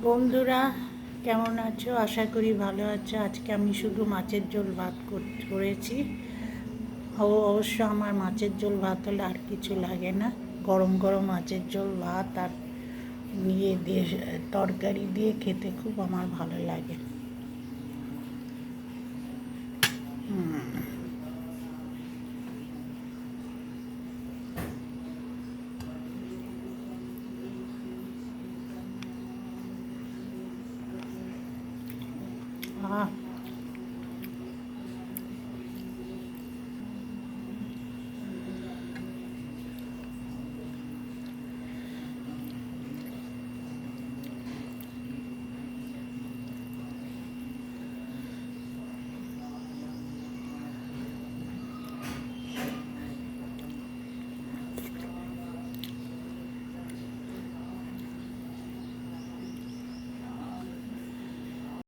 বন্ধুরা, কেমন আছো? আশা করি ভালো আছো। আজকে আমি শুধু মাছের ঝোল ভাত করেছি। অবশ্য আমার মাছের ঝোল ভাত হলে আর কিছু লাগে না। গরম গরম মাছের ঝোল ভাত আর নিয়ে দিয়ে তরকারি দিয়ে খেতে খুব আমার ভালো লাগে। আহ